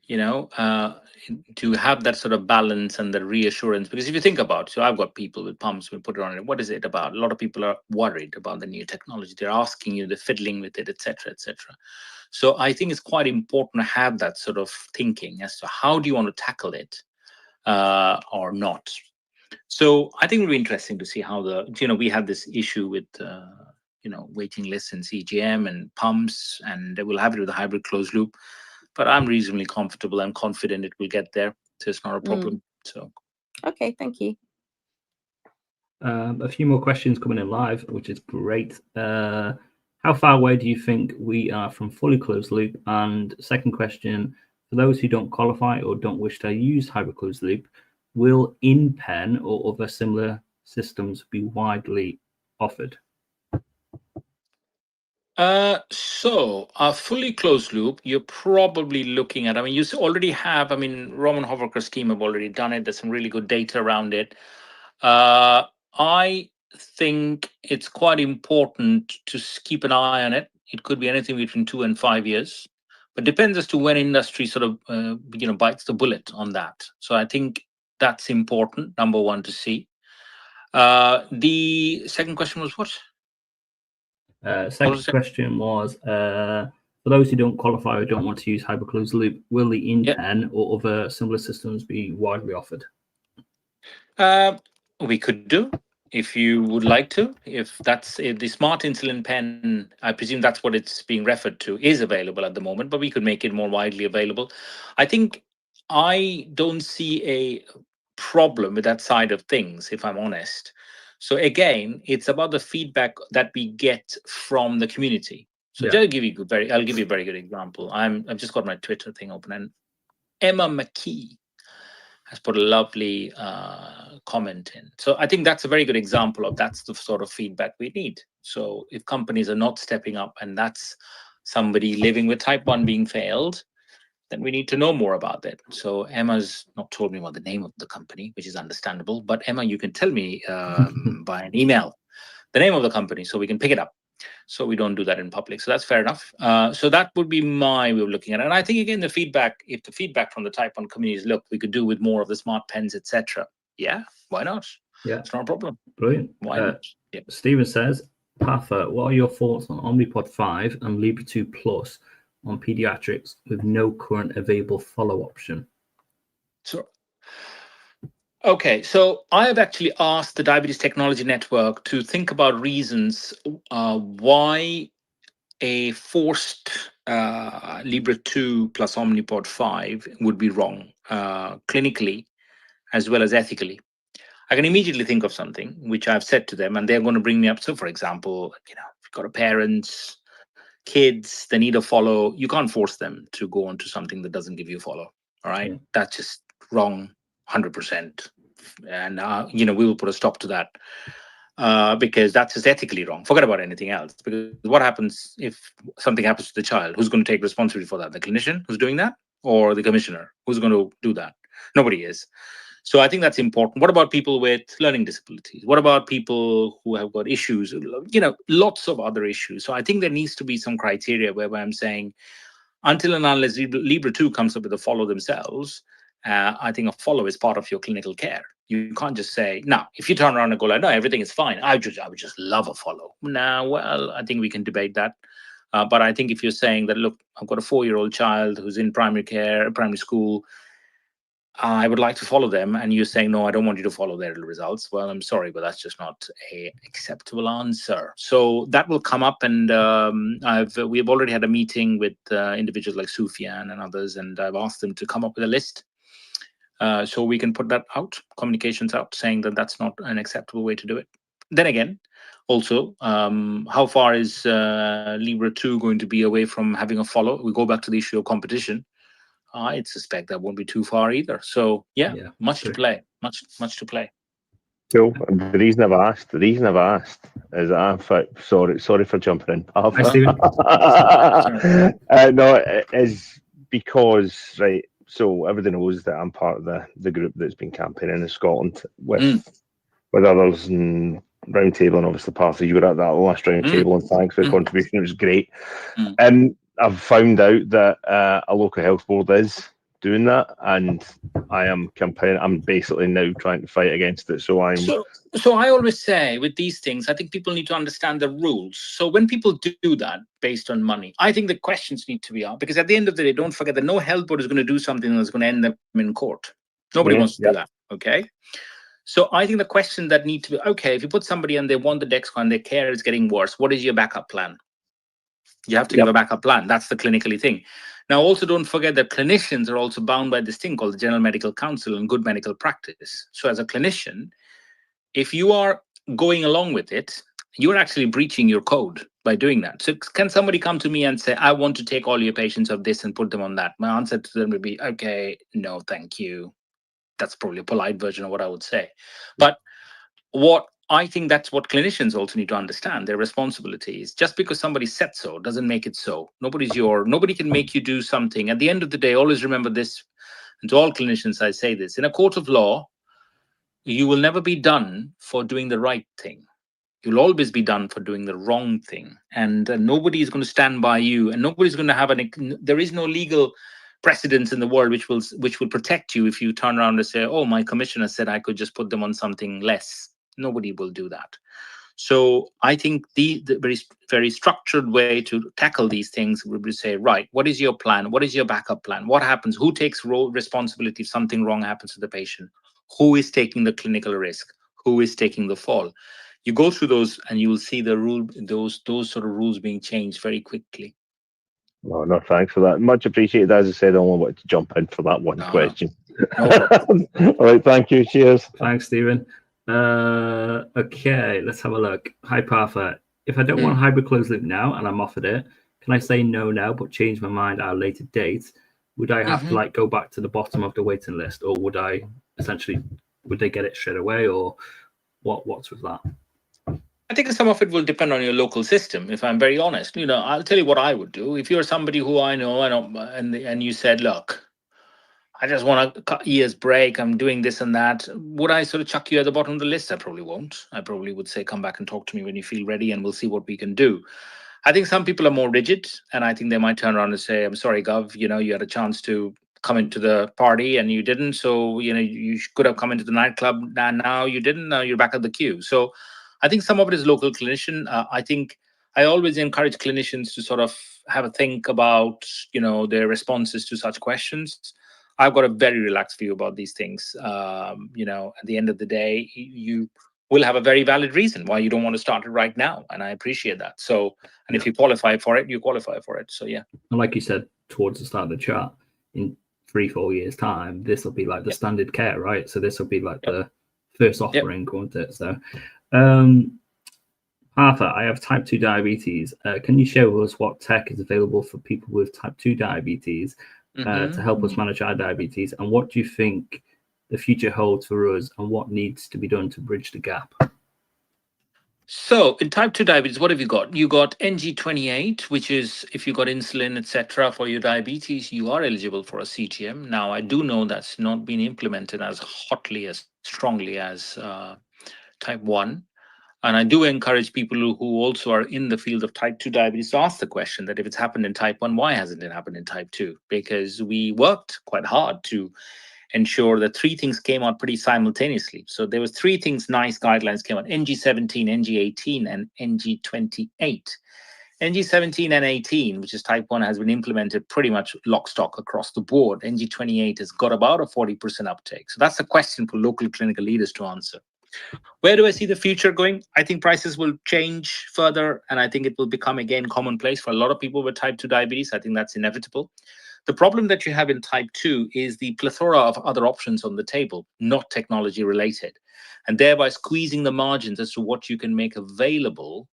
To have that sort of balance and the reassurance. Because if you think about it, so I've got people with pumps, we put it on it. What is it about? A lot of people are worried about the new technology. They're asking you, they're fiddling with it, etc., etc. So I think it's quite important to have that sort of thinking as to how do you want to tackle it or not. So I think it'll be interesting to see how we had this issue with, waiting lists and CGM and pumps, and we'll have it with a hybrid closed loop. But I'm reasonably comfortable and confident it will get there. So it's not a problem. So. Okay, thank you. A few more questions coming in live, which is great. How far away do you think we are from fully closed loop? And second question, for those who don't qualify or don't wish to use hybrid closed loop, will InPen or other similar systems be widely offered? So a fully closed loop, you're probably looking at, you already have, Roman Hoverker's team have already done it. There's some really good data around it. I think it's quite important to keep an eye on it. It could be anything between 2 and 5 years, but depends as to when industry sort of, bites the bullet on that. So I think that's important, number one, to see. The second question was what? Second question was, for those who don't qualify or don't want to use hybrid closed loop, will the InPen or other similar systems be widely offered? We could do, if you would like to. If that's the smart insulin pen, I presume that's what it's being referred to, is available at the moment, but we could make it more widely available. I think I don't see a problem with that side of things, if I'm honest. So again, it's about the feedback that we get from the community. So I'll give you a very good example. I've just got my Twitter thing open, and Emma McKee has put a lovely comment in. So I think that's a very good example of that's the sort of feedback we need. So if companies are not stepping up, and that's somebody living with type 1 being failed, then we need to know more about that. So Emma's not told me about the name of the company, which is understandable. But Emma, you can tell me by an email the name of the company so we can pick it up. So we don't do that in public. So that's fair enough. So that would be my way of looking at it. And I think, again, if the feedback from the type 1 community is, look, we could do with more of the smart pens, etc. Yeah, why not? Yeah, it's not a problem. Brilliant. Why not? Yeah. Stephen says, Partha, what are your thoughts on Omnipod 5 and Libre 2 Plus on pediatrics with no current available follow option? So, okay, so I have actually asked the Diabetes Technology Network to think about reasons why a forced Libre 2 plus Omnipod 5 would be wrong clinically as well as ethically. I can immediately think of something which I've said to them, and they're going to bring me up. So, for example, if you've got a parents, kids, they need a follow. You can't force them to go onto something that doesn't give you a follow. All right, that's just wrong, 100%. And we will put a stop to that. Because that's just ethically wrong. Forget about anything else. Because what happens if something happens to the child? Who's going to take responsibility for that? The clinician who's doing that, or the commissioner who's going to do that? Nobody is. So I think that's important. What about people with learning disabilities? What about people who have got issues? Lots of other issues. So I think there needs to be some criteria where I'm saying, until and unless Libre 2 comes up with a follow themselves, I think a follow is part of your clinical care. You can't just say, no, if you turn around and go like, no, everything is fine, I would just love a follow. Now, well, I think we can debate that. But I think if you're saying that, look, I've got a 4-year-old child who's in primary school, I would like to follow them, and you're saying, no, I don't want you to follow their results. Well, I'm sorry, but that's just not a acceptable answer. So that will come up, and we've already had a meeting with individuals like Sufyan and others, and I've asked them to come up with a list so we can put that out, communications out, saying that that's not an acceptable way to do it. Then again, also, how far is Libre 2 going to be away from having a follow? We go back to the issue of competition. I suspect that won't be too far either. So much to play, much to play. Cool. The reason I've asked is sorry for jumping in. No, it is because, right, so everybody knows that I'm part of the group that's been campaigning in Scotland with others and Roundtable, and obviously Partha, you were at that last Roundtable, and thanks for the contribution. It was great. And I've found out that a local health board is doing that, and I am campaigning. I'm basically now trying to fight against it. So I always say with these things, I think people need to understand the rules. So when people do that based on money, I think the questions need to be asked, because at the end of the day, don't forget that no health board is going to do something that's going to end them in court. Nobody wants to do that. Okay. So I think the question that need to be, okay, if you put somebody and they want the Dexcom and their care is getting worse, what is your backup plan? You have to give a backup plan. That's the clinically thing. Now, also don't forget that clinicians are also bound by this thing called the General Medical Council and good medical practice. So as a clinician, if you are going along with it, you're actually breaching your code by doing that. So can somebody come to me and say, I want to take all your patients of this and put them on that? My answer to them would be, okay, no, thank you. That's probably a polite version of what I would say. But what I think that's what clinicians also need to understand, their responsibilities. Just because somebody said so doesn't make it so. Nobody can make you do something. At the end of the day, always remember this, and to all clinicians, I say this, in a court of law, you will never be done for doing the right thing. You'll always be done for doing the wrong thing. And nobody is going to stand by you, and nobody's going to have there is no legal precedence in the world which will protect you if you turn around and say, oh, my commissioner said I could just put them on something less. Nobody will do that. So I think the very, very structured way to tackle these things would be say, right, what is your plan? What is your backup plan? What happens? Who takes responsibility if something wrong happens to the patient? Who is taking the clinical risk? Who is taking the fall? You go through those and you will see those sort of rules being changed very quickly. Oh, no, thanks for that. Much appreciated. As I said, I only wanted to jump in for that one question. No. All right, thank you. Cheers. Thanks, Stephen. Okay, let's have a look. Hi, Partha. If I don't want hybrid closed loop now and I'm offered it, can I say no now but change my mind at a later date? Would I have to go back to the bottom of the waiting list, or would they get it straight away, or what's with that? I think some of it will depend on your local system, if I'm very honest. I'll tell you what I would do. If you're somebody who I know, and you said, look, I just want a year's break, I'm doing this and that, would I sort of chuck you at the bottom of the list? I probably won't. I probably would say, come back and talk to me when you feel ready, and we'll see what we can do. I think some people are more rigid, and I think they might turn around and say, I'm sorry, Gov, you had a chance to come into the party and you didn't. So, you could have come into the nightclub and now you didn't. Now you're back at the queue. So I think some of it is local clinician. I think I always encourage clinicians to sort of have a think about, their responses to such questions. I've got a very relaxed view about these things. At the end of the day, you will have a very valid reason why you don't want to start it right now. And I appreciate that. So, and if you qualify for it, you qualify for it. So, yeah. And like you said, towards the start of the chat, in 3-4 years' time, this will be like the standard care, right? So this will be like the first offering, won't it? So, Partha, I have type 2 diabetes. Can you share with us what tech is available for people with type 2 diabetes to help us manage our diabetes? And what do you think the future holds for us, and what needs to be done to bridge the gap? So in type 2 diabetes, what have you got? You got NG28, which is if you got insulin, etc. for your diabetes, you are eligible for a CGM. Now, I do know that's not been implemented as hotly, as strongly as type 1. And I do encourage people who also are in the field of type 2 diabetes to ask the question that if it's happened in type 1, why hasn't it happened in type 2? Because we worked quite hard to ensure that 3 things came out pretty simultaneously. So there was 3 things, nice guidelines came out: NG17, NG18, and NG28. NG17 and 18, which is type 1, has been implemented pretty much lock stock across the board. NG28 has got about a 40% uptake. So that's a question for local clinical leaders to answer. Where do I see the future going? I think prices will change further, and I think it will become again commonplace for a lot of people with type 2 diabetes. I think that's inevitable. The problem that you have in type 2 is the plethora of other options on the table, not technology related, and thereby squeezing the margins as to what you can make available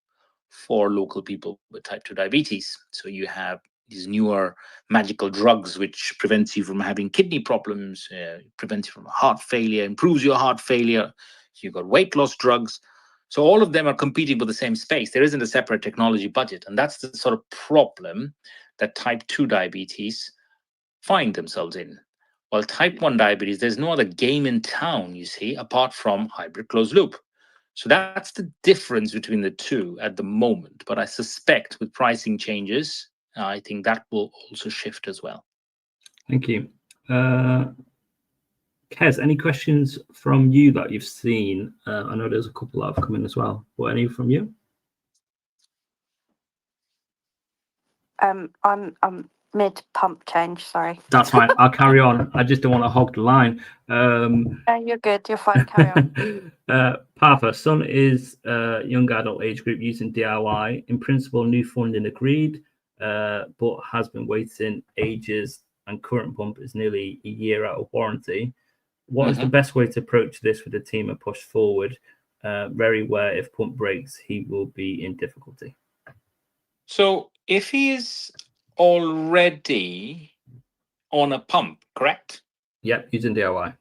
for local people with type 2 diabetes. So you have these newer magical drugs which prevents you from having kidney problems, prevents you from heart failure, improves your heart failure. You've got weight loss drugs. So all of them are competing for the same space. There isn't a separate technology budget. And that's the sort of problem that type 2 diabetes find themselves in. While type 1 diabetes, there's no other game in town, you see, apart from hybrid closed loop. So that's the difference between the two at the moment. But I suspect with pricing changes, I think that will also shift as well. Thank you. Kez, any questions from you that you've seen? I know there's a couple that have come in as well. But any from you? I'm mid pump change. Sorry. That's fine. I'll carry on. I just don't want to hog the line. You're good. You're fine. Carry on. Partha, son is young adult age group using DIY. In principle, new funding agreed, but has been waiting ages, and current pump is nearly a year out of warranty. What is the best way to approach this with the team and push forward? Very aware if pump breaks, he will be in difficulty. So if he is already on a pump, correct? Yep, using DIY.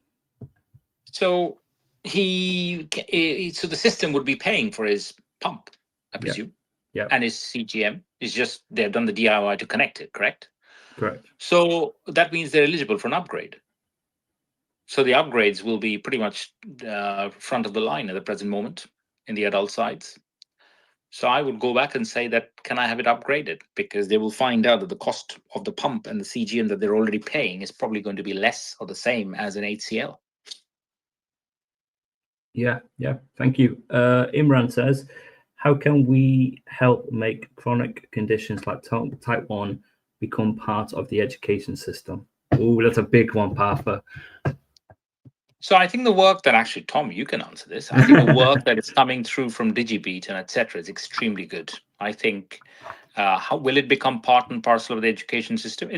So so the system would be paying for his pump, I presume. Yeah. And his CGM is just they've done the DIY to connect it, correct? Correct. So that means they're eligible for an upgrade. So the upgrades will be pretty much front of the line at the present moment in the adult sides. So I would go back and say that, can I have it upgraded? Because they will find out that the cost of the pump and the CGM that they're already paying is probably going to be less or the same as an HCL. Yeah. Thank you. Imran says, how can we help make chronic conditions like type 1 become part of the education system? Oh, that's a big one, Partha. So I think the work that actually, Tom, you can answer this. I think the work that is coming through from DigiBeat and etc. is extremely good. I think how will it become part and parcel of the education system?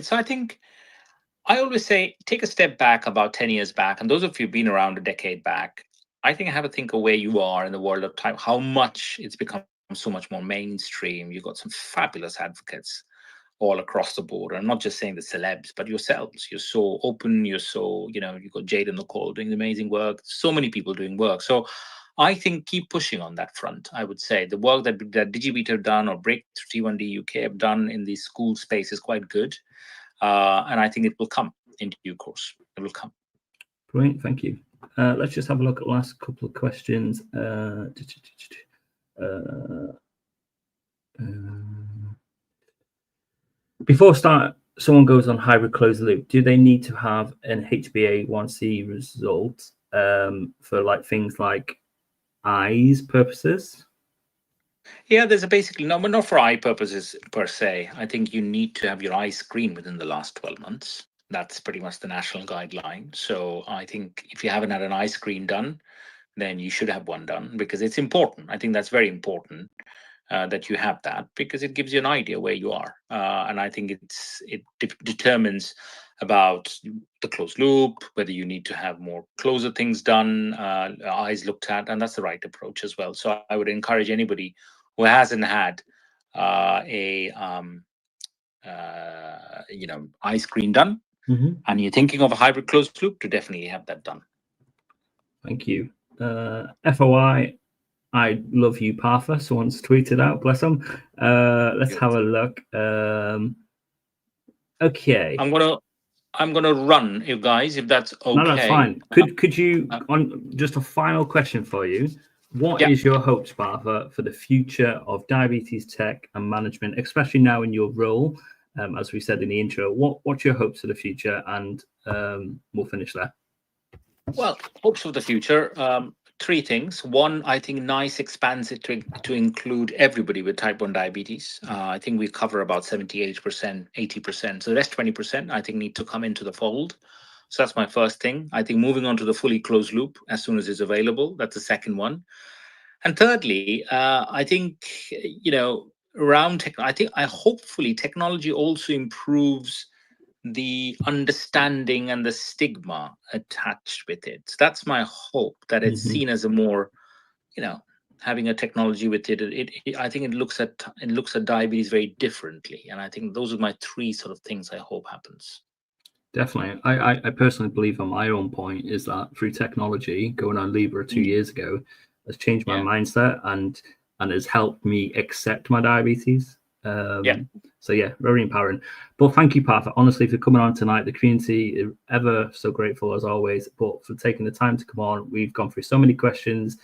I always say, take a step back about 10 years back. And those of you who've been around a decade back, I think I have to think of where you are in the world of time, how much it's become so much more mainstream. You've got some fabulous advocates all across the board. I'm not just saying the celebs, but yourselves. You're so open. You're so, you've got Jade and Nicole doing amazing work. So many people doing work. So I think keep pushing on that front. I would say the work that DigiBeat have done or Breakthrough T1D UK have done in the school space is quite good. And I think it will come in due course. It will come. Great, thank you. Let's just have a look at the last couple of questions. Before someone goes on hybrid closed loop, do they need to have an HbA1c result for like things like eyes purposes? Yeah, there's basically not for eye purposes per se. I think you need to have your eye screened within the last 12 months. That's pretty much the national guideline. So I think if you haven't had an eye screen done, then you should have one done because it's important. I think that's very important that you have that because it gives you an idea where you are. And I think it determines about the closed loop, whether you need to have more closer things done, eyes looked at, and that's the right approach as well. So I would encourage anybody who hasn't had eye screen done, and you're thinking of a hybrid closed loop, to definitely have that done. Thank you. FOI, I love you, Partha. Someone's tweeted out, bless them. Let's have a look. Okay. I'm gonna run, you guys, if that's okay. No, that's fine. Could you on just a final question for you? What is your hopes, Partha, for the future of diabetes tech and management, especially now in your role, as we said in the intro? What's your hopes for the future? And we'll finish there. Well, hopes for the future. Three things. One, I think NICE expands it to include everybody with type 1 diabetes. I think we cover about 78%, 80%. So the rest 20%, I think, need to come into the fold. So that's my first thing. I think moving on to the fully closed loop as soon as it's available. That's the second one. And thirdly, I think, around tech, hopefully technology also improves the understanding and the stigma attached with it. So that's my hope, that it's seen as a more, having a technology with it. I think it looks at diabetes very differently, and I think those are my three sort of things I hope happens. Definitely. I personally believe on my own point is that through technology, going on Libra 2 years ago has changed my mindset and has helped me accept my diabetes. So yeah, very empowering. But thank you, Partha, honestly, for coming on tonight. The community is ever so grateful as always, but for taking the time to come on. We've gone through so many questions,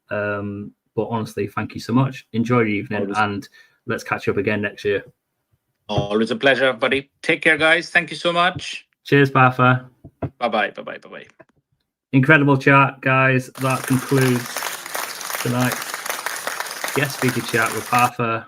but honestly, thank you so much. Enjoy your evening, and let's catch up again next year. Always a pleasure, buddy. Take care, guys. Thank you so much. Cheers, Partha. Bye-bye. Bye-bye. Incredible chat, guys. That concludes tonight's guest speaker chat with Partha